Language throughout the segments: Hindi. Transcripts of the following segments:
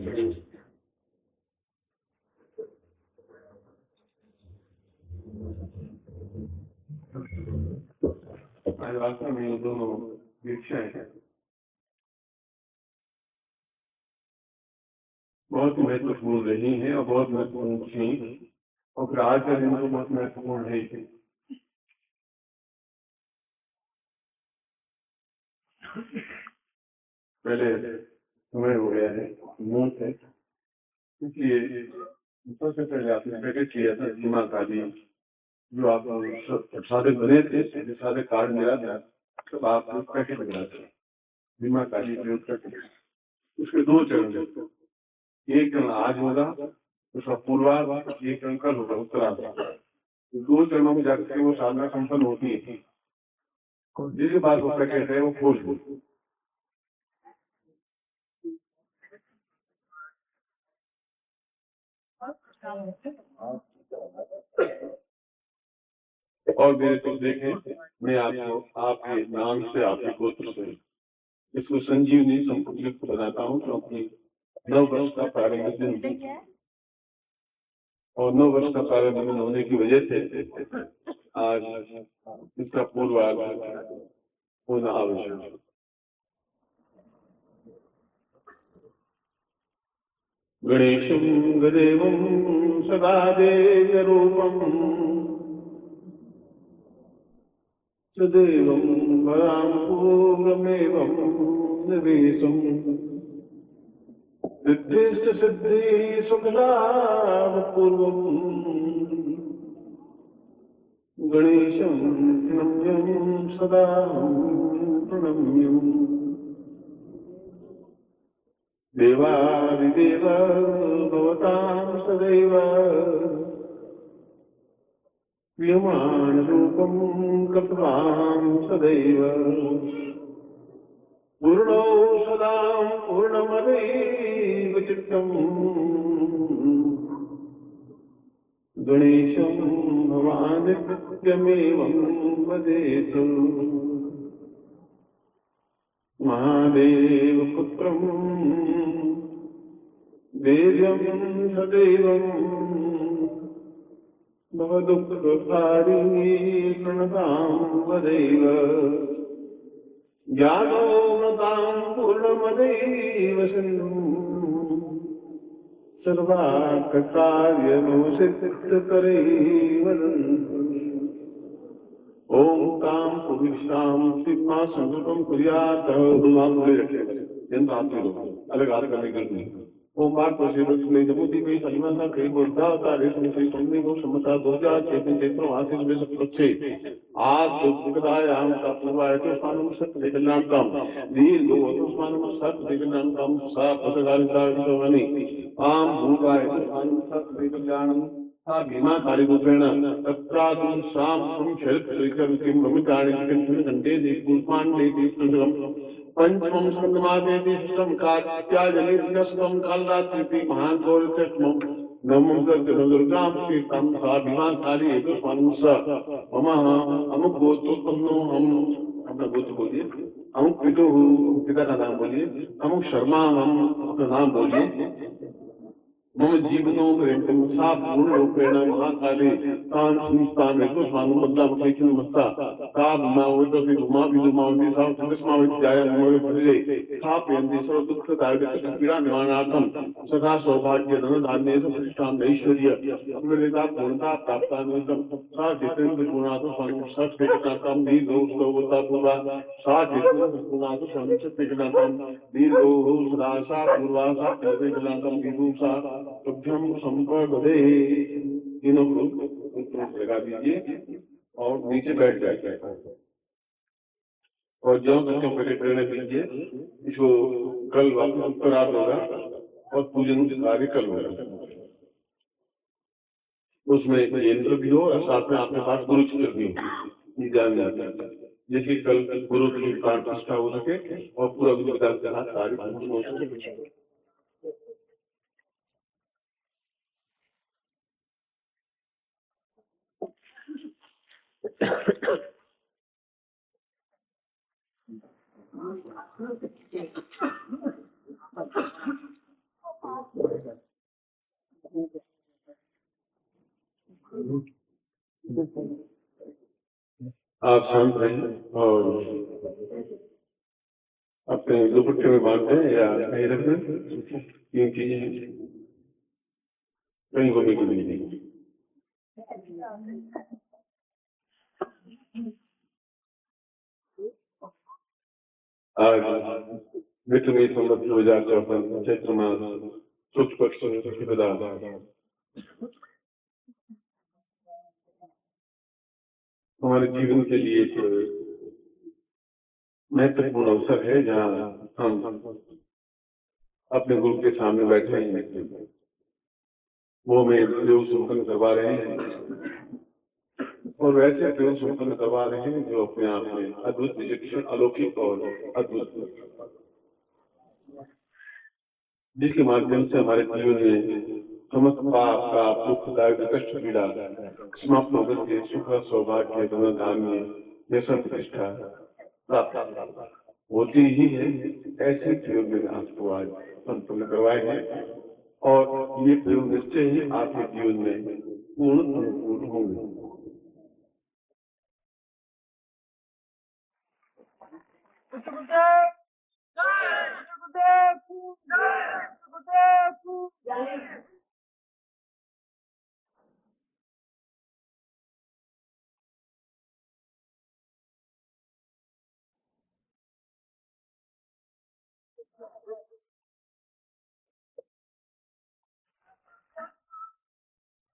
आज वास्तव में ये दोनों दीक्षाएं बहुत महत्वपूर्ण रही हैं और बहुत महत्वपूर्ण थी, और फिर आज का दिन तो बहुत महत्वपूर्ण है ही। पहले समय हो गया है, मूर्त है, इसलिए सबसे पहले आपने पैकेट किया था सीमा काली, जो आप सादे बने थे, सादे कार्ड मिला था, तब आप पैकेट मिला था बीमा काली प्रयोग करते। उसके दो चरण थे, एक चरण आज होगा उसका पूर्वार्ध, एक चरण कल होगा उत्तरार्ध। दो चरणों में जाकर वो साधना संपन्न होती है। जिसके बाद वो पैकेट है वो खोल दो। और मेरे तो देखें, मैं आपको आपके नाम से, आपके गोत्र से इसको संजीवनी संपुट बनाता हूँ, क्योंकि 9 वर्ष का प्रारंभिक दिन और 9 वर्ष का प्रारंभिक दिन होने की वजह से आज इसका पूर्वार्ध होना आवश्यक है। गणेशं गदेवं सदा देवरूपं सदैवं वरां पूर्वमेवं निवेशम् सिद्धिश्च सिद्धि सुखलाभ पूर्वम् गणेशं नम्यं सदा प्रणम्यम् देवादिदेव भवतां सदैव क्रियमाणरूपं कृत्वां सदैव पूर्णौ सदा पूर्णमदैव चित्तम् गणेशं भवान् नित्यमेवं वदेतु महादेव पुत्रं देव्यं सदैवं भवदुःखहारी प्रणतां वदैव ज्ञानोमतां पूर्णमदैव सिन्धुं सर्वार्थकार्यमवसिद्धकरैः वदन्तु ओम काम पुरुषाम सिद्धा संकल्पम कुर्यात अलग हाथ करने की ओम बात पर में जमुदी में सलिमाना कई बोलता कार्य संकल्प सुनने को समता 2006 क्षेत्रों आशीष में सब अच्छे आज सुखदायाम का पूर्वाय तो स्वानम सत्य देखनाम काम दील दो स्वानम सत्य देखनाम काम सा पत्रकार सा विश्ववाणी आम भूपाय तो स्वानम सत्य देखनाम भीमा कालीरूपेण तत्रादुं श्राम शरत्रिकं ममितानि घंटे दीपुष्पाण्डे दीपुष्पं पंचमं स्कंदमादेति सुतं कार्त्याजनिर्गस्तं कालरात्रिति महागौरचक्मं नमो दुर्गां कीर्तं सा भीमा काली एकस्मांस मम अमुक गोत्रोत्पन्नो हम अपना गोत्र बोलिए, अमुक पितुः पिता का नाम बोलिए, अमुक शर्मा हम अपना नाम बोलिए, मम जीवनो पर्यन्तं सा पूर्णरूपेण महाकाली तां संस्थां ऋतुस्मानुबद्धामकैकिं मत्ता ता भूमावृतति भूमाभिधूमावति सा तस्माविद्याय नमोविद्ये स्थापयन्ति सर्वदुःखदारिद्र्यपीडानिवारणार्थं सदा सौभाग्यधनधान्येषु प्रतिष्ठां ऐश्वर्य अमृता पूर्णता प्राप्तान्वितं सा जितेन्द्रगुणातु संसत्तेजनाथां दीर्घोस्तवता पूर्वा सा जितेन्द्रगुणातु संसत्तेजनाथां दीर्घो सदा सा पूर्वा सा तेजनाथां विभूषा तुभ्यं संपदे। तीनों को लगा दीजिए और नीचे बैठ जाइए और जो बच्चों को प्रेरणा दीजिए। इसको कल वापस उत्तरार्ध होगा और पूजन कार्य कल होगा। उसमें यंत्र भी हो और साथ में आपके पास गुरु चित्र भी हो, ये ध्यान रखना, जिसकी कल गुरु की प्राण प्रतिष्ठा हो सके और पूरा विधान के साथ कार्य संपन्न हो सके। आप शांत रहें और अपने दुपट्टे में बांध दें या कहीं रख दें, क्योंकि कहीं घूमने की नहीं। आज वित्त में संवत 2054 चैत्र मास शुक्ल पक्ष प्रतिपदा हमारे जीवन के लिए एक महत्वपूर्ण अवसर है, जहाँ हम अपने गुरु के सामने बैठे हैं, वो में प्रयोग संपन्न करवा रहे हैं और वैसे प्रयोग संपन्न करवा रहे हैं जो अपने आप में अद्भुत विचक्षण, अलौकिक और अद्भुत, जिसके माध्यम से हमारे जीवन में समस्त पाप का दुख दारिद्र कष्ट पीड़ा समाप्त होकर के सुख सौभाग्य धन धान्य यश प्रतिष्ठा प्राप्त होती ही है। ऐसे प्रयोग में आपको आज संपन्न करवाए हैं और ये प्रयोग निश्चय ही आपके जीवन में पूर्ण अनुकूल होंगे।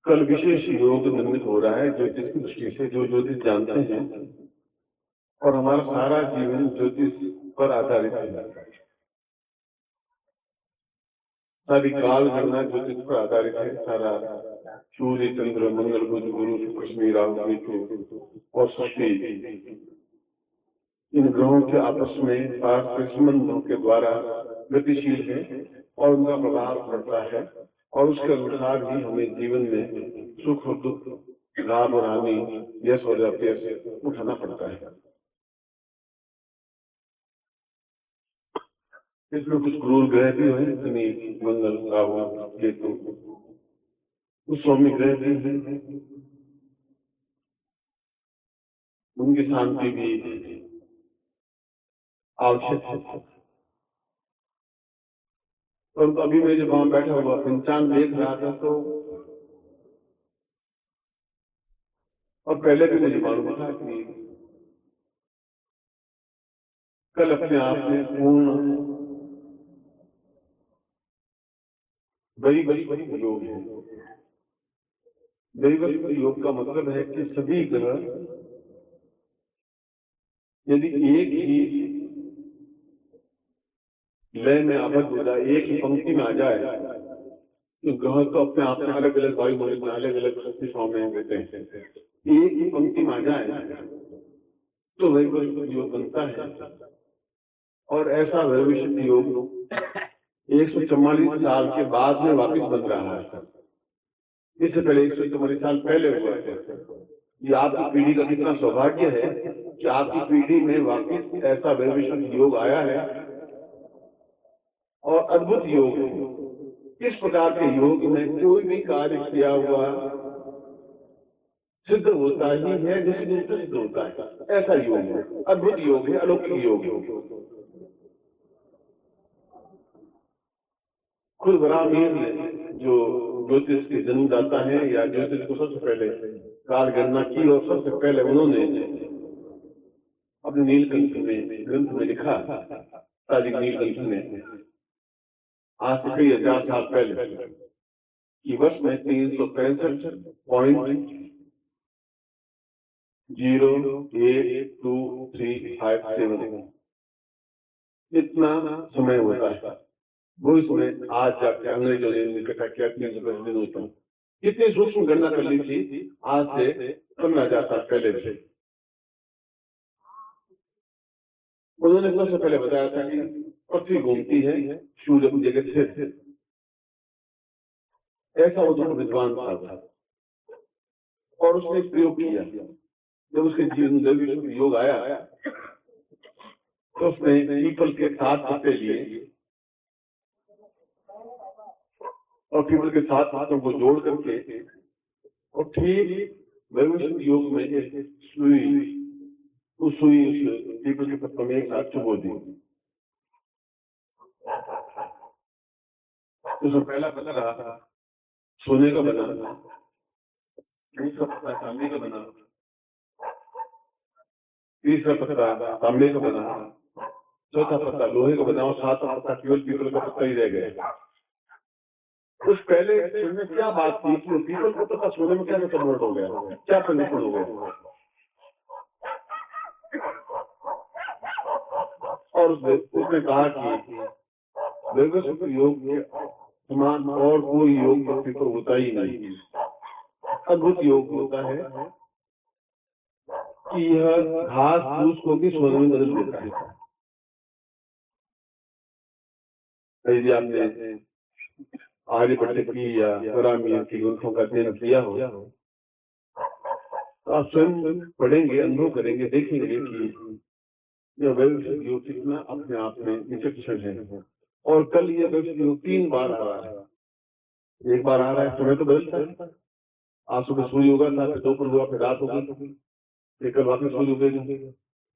कल विशेष योग निर्मित हो रहा है ज्योतिष की दृष्टि से, जो ज्योतिष जानते हैं, और हमारा सारा जीवन ज्योतिष पर आधारित है। सारी काल गणना ज्योतिष पर आधारित है। सारा सूर्य चंद्र मंगल बुध गुरु शुक्र शनि राहु केतु और सृष्टि, इन ग्रहों के आपस में पारस्परिक संबंधों के द्वारा गतिशील है और उनका प्रभाव पड़ता है और उसके अनुसार ही हमें जीवन में सुख और दुख, लाभ और हानि, यश और अपयश उठाना पड़ता है। इसमें कुछ क्रूर ग्रह भी हैं, शनि मंगल राहु केतु, कुछ सौम्य ग्रह भी हैं, उनकी शांति भी आवश्यक है। परंतु अभी मैं जब वहां बैठा हुआ पंचांग देख रहा था तो, और पहले भी मुझे मालूम था कि कल अपने आप में पूर्ण दैवत योग है। दैवत योग का मतलब है कि सभी ग्रह यदि एक ही लय में आबद्ध हो जाए, एक ही पंक्ति में आ जाए, तो ग्रह तो अपने आप में अलग अलग वायुमंडल में अलग अलग दिशाओं में रहते हैं, एक ही पंक्ति में आ जाए तो वैवस्वत योग बनता है। और ऐसा वैवस्वत योग 144 साल के बाद में वापस बन रहा है। इससे पहले 144 साल पहले हुआ है। ये आपकी पीढ़ी का कितना सौभाग्य है कि आपकी पीढ़ी में वापस ऐसा वैवस्वत योग आया है और अद्भुत योग है। इस प्रकार के योग में कोई भी कार्य किया हुआ सिद्ध होता ही है, जिससे सिद्ध होता है। ऐसा योग है, अद्भुत योग है, अलौकिक योग है। खुद बरामीर ने, जो ज्योतिष के जन्मदाता है या ज्योतिष को सबसे पहले काल गणना की और सबसे पहले उन्होंने अपने नीलकंठ में ग्रंथ में लिखा, तारीख नीलकंठ में, आज से कई हजार साल पहले कि वर्ष में 365.08235 इतना समय होता है। वो इसमें आज जाके अंग्रेजों ने इकट्ठा किया, 310 दिन होता है। कितनी सूक्ष्म गणना कर ली थी आज से 15,000 साल पहले थे। उन्होंने सबसे पहले बताया था कि पृथ्वी घूमती है, सूर्य अपनी जगह स्थिर है। ऐसा वो जो विद्वान था और उसने प्रयोग किया। जब उसके जीवन में योग आया तो उसने पीपल के 7 पत्ते लिए और पीपल के 7 पत्तों को जोड़ करके और ठीक वैवस्वत योग में एक सुई, उस सुई उस पीपल के पत्तों में एक साथ चुबो दी। तो पहला पत्ता सोने का बना, दूसरा पत्ता चांदी का बना, तीसरा पत्ता तांबे का बना, चौथा पत्ता लोहे का बना और सातवां पत्ता केवल पीपल का पत्ता ही रह गया। उस पहले में क्या बात थी कि पीपल का पत्ता सोने में क्या कन्वर्ट हो गया, क्या परिवर्तन हो गया? और उसने कहा कि वैवस्वत योग के समान और कोई योग व्यक्ति को होता ही नहीं। अद्भुत योग होता है कि यह घास फूस को भी सोने में बदल देता है। यदि आपने आर्यभट्ट की या ब्राह्मण की ग्रंथों का अध्ययन किया हो तो आप स्वयं पढ़ेंगे, अनुभव करेंगे, देखेंगे कि यह वैवस्वत योग कितना अपने आप में विचक्षण है। और कल यह वैवस्वत योग 3 बार आ रहा है। एक बार आ रहा है, समय तो बदलता है। आज सुबह सूर्य होगा था, फिर दोपहर हुआ, फिर रात होगी, फिर कल वापस सूर्य उगेगी,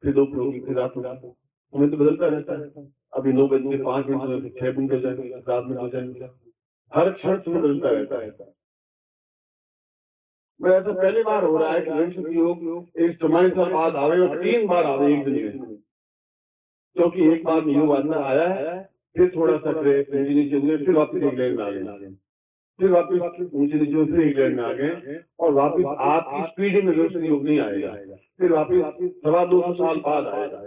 फिर दोपहर होगी, फिर रात होगी। समय तो बदलता रहता है। अभी 9:05 फिर 6 मिनट हो जाएंगे, रात में हो जाएंगे। हर क्षण समय बदलता रहता है। मैं ऐसा पहली बार हो रहा है कि वैवस्वत योग एक 44 साल बाद आवे और 3 बार आवे एक दिन में। क्योंकि एक बार योग आता आया है, फिर थोड़ा सा नीचे नीचे हुए, फिर वापस एक लाइन में आ गए, फिर वापस नीचे नीचे फिर एक लाइन में आ गए, और वापस आपकी स्पीड में वैवस्वत योग नहीं आएगा, फिर वापस 250 साल बाद आएगा।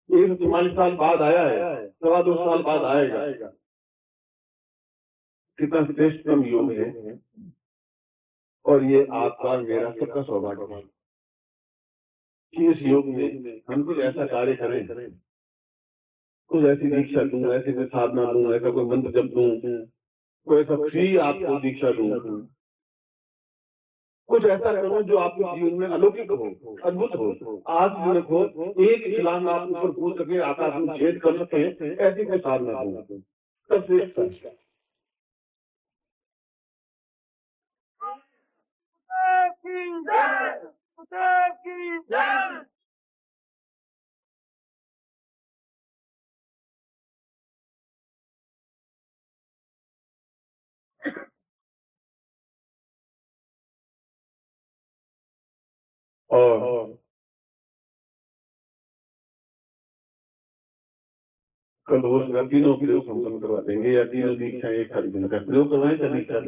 144 साल बाद आया है, 250 साल बाद आएगा। कितना श्रेष्ठतम योग है। और ये आपका मेरा सबका सौभाग्य है कि इस योग में हम कुछ ऐसा कार्य करें, कुछ ऐसी दीक्षा दूं, ऐसी कोई साधना दूं, ऐसा कोई मंत्र जप दूं, कोई ऐसा फ्री आपको दीक्षा दूं, कुछ ऐसा करो जो आपके जीवन में अलौकिक हो, अद्भुत हो, आत्मनिर्भर हो, एक छलांग आप ऊपर कूद सके, आकाश में छेद कर सके, ऐसी कोई साधना दूं। सबसे और कल रोज का तीनों प्रयोग संपन्न करवा देंगे, या तीनों दीक्षाएं एक साथ दिन का प्रयोग करवाएं या दीक्षा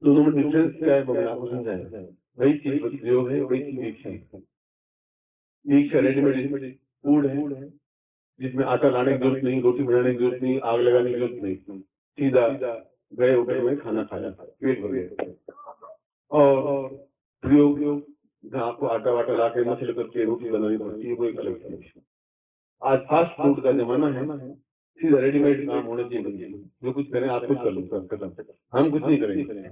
दोनों में डिफरेंस क्या है, मैं आपको समझाएं। वही चीज प्रयोग है, वही चीज दीक्षा है। दीक्षा रेडीमेड फूड है, जिसमें आटा लाने की जरूरत नहीं, रोटी बनाने की जरूरत नहीं, आग लगाने की जरूरत नहीं, सीधा गए होटल में खाना खाया, पेट भर गया। और प्रयोग जहाँ आपको आटा वाटा ला के मछली करके रोटी बनानी पड़ती है, वो एक अलग चीज। आज फास्ट फूड का जमाना है, सीधा रेडीमेड काम होने चाहिए। जो कुछ करें आप खुद कर लो, खत्म। हम कुछ नहीं करेंगे,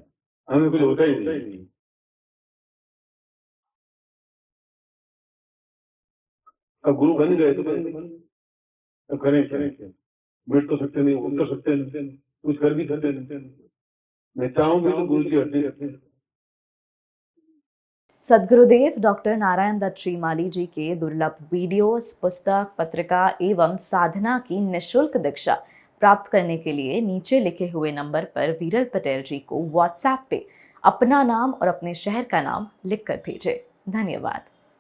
हमें कुछ होता ही नहीं। अब गुरु बन गए तो अब करें, बैठ तो सकते नहीं, उठ तो सकते नहीं, कुछ कर भी सकते नहीं। मैं चाहूंगी तो गुरु जी हटते। सद्गुरुदेव डॉक्टर नारायण दत्त श्रीमाली जी के दुर्लभ वीडियोस, पुस्तक, पत्रिका एवं साधना की निःशुल्क दीक्षा प्राप्त करने के लिए नीचे लिखे हुए नंबर पर वीरल पटेल जी को व्हाट्सएप पे अपना नाम और अपने शहर का नाम लिखकर भेजें। धन्यवाद।